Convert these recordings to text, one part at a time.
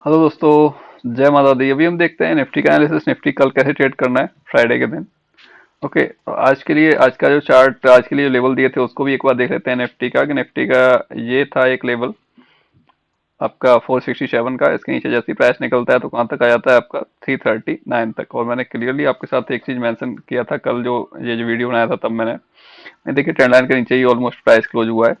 Hello दोस्तों, जय माता दी। अभी हम देखते हैं निफ्टी का एनालिसिस। निफ्टी कल कैसे ट्रेड करना है फ्राइडे के दिन। ओके, तो आज के लिए आज का जो चार्ट, आज के लिए जो लेवल दिए थे उसको भी एक बार देख लेते हैं निफ्टी का। कि निफ्टी का ये था एक लेवल आपका 467 का। इसके नीचे जैसे ही प्राइस निकलता है तो कहाँ तक आ जाता है आपका 339 तक। और मैंने क्लियरली आपके साथ एक चीज मेंशन किया था कल, जो ये जो वीडियो बनाया था तब मैंने देखिए ट्रेंड लाइन के नीचे ही ऑलमोस्ट प्राइस क्लोज हुआ है।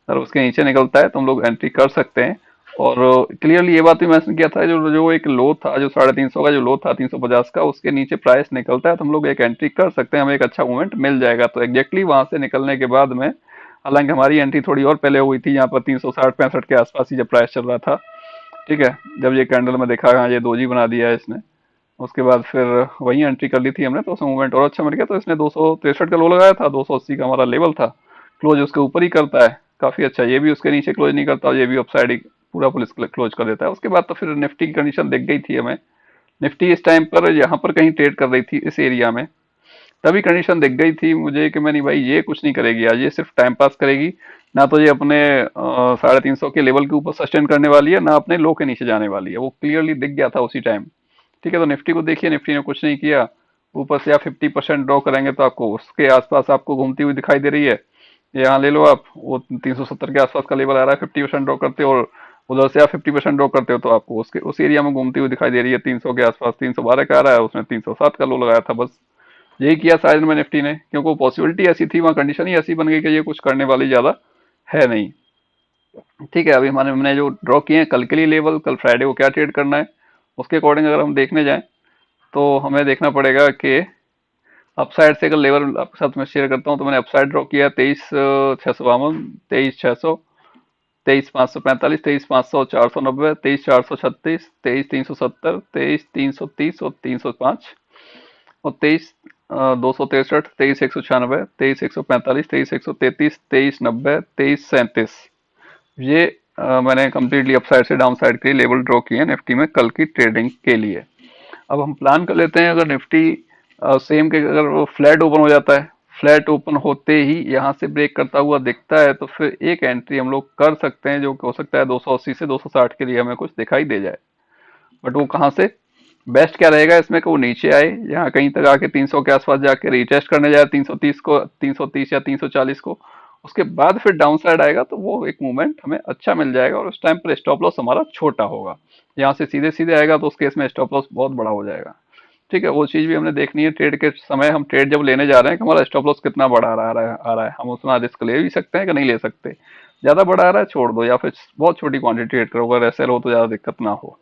अगर उसके नीचे निकलता है तो हम लोग एंट्री कर सकते हैं। और क्लियरली ये बात भी मेंशन किया था, जो जो एक लो था, जो 350 का जो लो था 350 का, उसके नीचे प्राइस निकलता है तो हम लोग एक एंट्री कर सकते हैं, हमें एक अच्छा मूवमेंट मिल जाएगा। तो एग्जैक्टली वहां से निकलने के बाद में, हालांकि हमारी एंट्री थोड़ी और पहले हुई थी, यहाँ पर 360-65 के आसपास ही जब प्राइस चल रहा था। ठीक है, जब ये कैंडल में देखा, हाँ ये दोजी बना दिया है इसने, उसके बाद फिर वही एंट्री कर ली थी हमने, तो उसमें मूवमेंट और अच्छा मिल गया। तो इसने 263 का लो लगाया था, 280 का हमारा लेवल था। क्लोज उसके ऊपर ही करता है, काफी अच्छा। ये भी उसके नीचे क्लोज नहीं करता, और ये भी अपसाइड ही पूरा पुलिस क्लोज कर देता है। उसके बाद तो फिर निफ्टी की कंडीशन दिख गई थी हमें। निफ्टी इस टाइम पर यहाँ पर कहीं ट्रेड कर रही थी इस एरिया में, तभी कंडीशन दिख गई थी मुझे कि मैं, नहीं भाई ये कुछ नहीं करेगी आज, ये सिर्फ टाइम पास करेगी। ना तो ये अपने 350 के लेवल के ऊपर सस्टेन करने वाली है, ना अपने लो के नीचे जाने वाली है। वो क्लियरली दिख गया था उसी टाइम। ठीक है, तो निफ्टी को देखिए, निफ्टी ने कुछ नहीं किया। ऊपर से आप 50% ड्रॉ करेंगे तो आपको उसके आसपास आपको घूमती हुई दिखाई दे रही है। यहाँ ले लो आप, वो 370 के आसपास का लेवल आ रहा है 50% ड्रॉ करते हो, और उधर से आप 50% ड्रॉ करते हो तो आपको उसके उस एरिया में घूमती हुई दिखाई दे रही है। 300 के आसपास 312 का आ रहा है, उसने 307 का लो लगाया था। बस यही किया शायद में निफ्टी ने, क्योंकि वो पॉसिबिलिटी ऐसी थी, वहाँ कंडीशन ही ऐसी बन गई कि ये कुछ करने वाली ज्यादा है नहीं। ठीक है, अभी हमारे हमने जो ड्रॉ किए हैं कल के लिए लेवल, कल फ्राइडे को क्या ट्रेड करना है उसके अकॉर्डिंग अगर हम देखने जाएं तो हमें देखना पड़ेगा कि अपसाइड से अगर लेवल आपके साथ मैं शेयर करता हूं, तो मैंने अपसाइड ड्रॉ किया 23,652, 23,600, 23,545, 23,500, 490, 23,436, 23,370, 23,330 और 305, और 23,263, 23,196, 23,145, 23,133, 23,90, 23,37। ये मैंने कम्प्लीटली अपसाइड से डाउन साइड के लिए लेवल ड्रॉ किए हैं निफ्टी में कल की ट्रेडिंग के लिए। अब हम प्लान कर लेते हैं, अगर निफ्टी सेम के अगर वो फ्लैट ओपन हो जाता है, फ्लैट ओपन होते ही यहाँ से ब्रेक करता हुआ दिखता है, तो फिर एक एंट्री हम लोग कर सकते हैं, जो कि हो सकता है 280 से 260 के लिए हमें कुछ दिखाई दे जाए। बट वो कहाँ से, बेस्ट क्या रहेगा इसमें कि वो नीचे आए, यहाँ कहीं तक आके 300 के आसपास जाके रीटेस्ट करने जाए 330 को, 330 या 340 को। उसके बाद फिर डाउन साइड आएगा तो वो एक मूवमेंट हमें अच्छा मिल जाएगा, और उस टाइम पर स्टॉप लॉस हमारा छोटा होगा। यहाँ से सीधे सीधे आएगा तो उस केस में स्टॉप लॉस बहुत बड़ा हो जाएगा। ठीक है, वो चीज भी हमने देखनी है ट्रेड के समय। हम ट्रेड जब लेने जा रहे हैं कि हमारा स्टॉप लॉस कितना बड़ा आ रहा है, हम उतना रिस्क ले भी सकते हैं कि नहीं ले सकते। ज्यादा बड़ा आ रहा है छोड़ दो, या फिर बहुत छोटी क्वांटिटी ट्रेड करो, अगर ऐसे हो तो ज्यादा दिक्कत ना हो।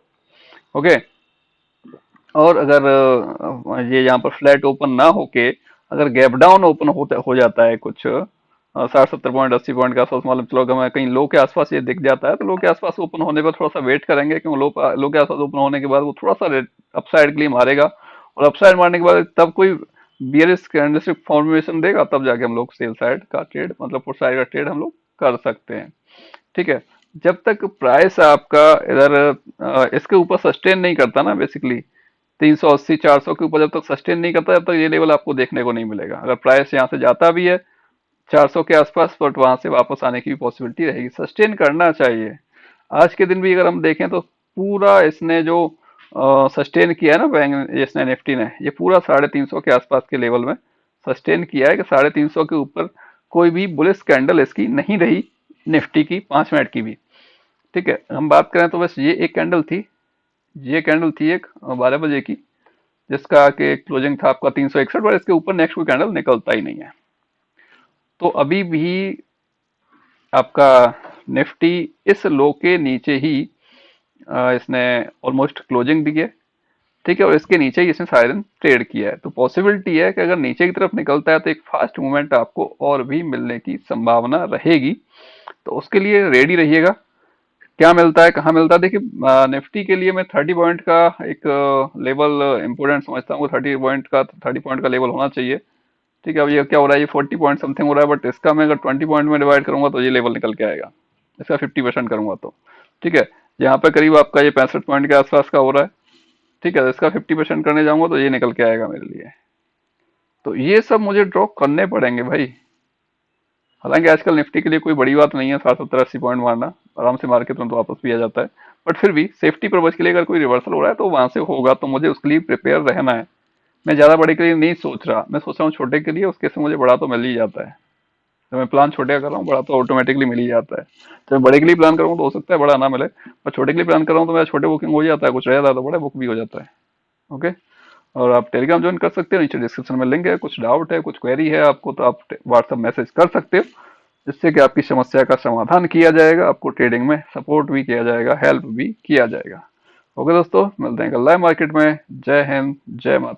ओके। और अगर ये यहाँ पर फ्लैट ओपन ना होके अगर गैप डाउन ओपन हो जाता है कुछ 60-70 पॉइंट 80 पॉइंट के आसपास, मतलब चलो हमें कहीं लो के आसपास ये दिख जाता है, तो लो के आसपास ओपन होने पर थोड़ा सा वेट करेंगे, क्योंकि लो के आसपास ओपन होने के बाद वो थोड़ा सा अपसाइड के लिए मारेगा, और अपसाइड मारने के बाद तब कोई बियरिश कैंडलस्टिक फॉर्मेशन देगा, तब जाके हम लोग सेल साइड का ट्रेड, मतलब पुट साइड का ट्रेड हम लोग कर सकते हैं। ठीक है, जब तक प्राइस आपका इधर इसके ऊपर सस्टेन नहीं करता ना, बेसिकली 380 400 के ऊपर जब तक सस्टेन नहीं करता, जब तक ये लेवल आपको देखने को नहीं मिलेगा। अगर प्राइस यहाँ से जाता भी है 400 के आसपास, बट वहां से वापस आने की भी पॉसिबिलिटी रहेगी, सस्टेन करना चाहिए। आज के दिन भी अगर हम देखें तो पूरा इसने जो सस्टेन किया है ना, बैंक इसने निफ्टी ने, ये पूरा 350 के आसपास के लेवल में सस्टेन किया है, कि 350 के ऊपर कोई भी बुलिश कैंडल इसकी नहीं रही, निफ्टी की 5 मिनट की भी। ठीक है, हम बात करें तो बस ये एक कैंडल थी, ये कैंडल थी एक 12 बजे की, जिसका के क्लोजिंग था आपका 361, पर इसके ऊपर नेक्स्ट कोई कैंडल निकलता ही नहीं है। तो अभी भी आपका निफ्टी इस लो के नीचे ही इसने ऑलमोस्ट क्लोजिंग दी है। ठीक है, और इसके नीचे ही इसने साइरन ट्रेड किया है, तो पॉसिबिलिटी है कि अगर नीचे की तरफ निकलता है तो एक फास्ट मूवमेंट आपको और भी मिलने की संभावना रहेगी। तो उसके लिए रेडी रहिएगा। क्या मिलता है, कहाँ मिलता है, देखिए निफ्टी के लिए मैं 30 पॉइंट का एक लेवल इंपोर्टेंट समझता हूँ। 30 पॉइंट का लेवल होना चाहिए। ठीक है, अब ये क्या हो रहा है, ये 40 पॉइंट समथिंग हो रहा है, बट इसका मैं अगर 20 पॉइंट में डिवाइड करूंगा तो ये लेवल निकल के आएगा, इसका 50% करूंगा तो। ठीक है, यहाँ पे करीब आपका ये 65 पॉइंट के आसपास का हो रहा है। ठीक है, तो इसका 50% करने जाऊंगा तो ये निकल के आएगा मेरे लिए। तो ये सब मुझे ड्रॉ करने पड़ेंगे भाई। हालांकि आजकल निफ्टी के लिए कोई बड़ी बात नहीं है 60 70 80 पॉइंट मारना, आराम से मार के तुरंत वापस भी आ जाता है। बट फिर भी सेफ्टी पर्पज के लिए अगर कोई रिवर्सल हो रहा है तो वहां से होगा, तो मुझे उसके लिए प्रिपेयर रहना है। मैं ज्यादा बड़े के लिए नहीं सोच रहा, मैं सोच रहा हूँ छोटे के लिए, उसके से मुझे बड़ा तो मिल ही जाता है। तो मैं प्लान छोटे का कर रहा हूँ, बड़ा तो ऑटोमेटिकली मिल ही जाता है। तो मैं बड़े के लिए प्लान कर रहा हूँ तो हो सकता है बड़ा ना मिले, पर छोटे के लिए प्लान कर रहा हूँ तो मेरा छोटे बुकिंग हो जाता है, कुछ रह जाता है तो बड़े बुक भी हो जाता है। ओके। और आप टेलीग्राम ज्वाइन कर सकते हो, नीचे डिस्क्रिप्शन में लिंक है। कुछ डाउट है, कुछ क्वेरी है आपको, तो आप व्हाट्सएप मैसेज कर सकते हो, जिससे कि आपकी समस्या का समाधान किया जाएगा, आपको ट्रेडिंग में सपोर्ट भी किया जाएगा, हेल्प भी किया जाएगा। ओके दोस्तों, मिलते हैं कल लाइव मार्केट में। जय हिंद, जय माता।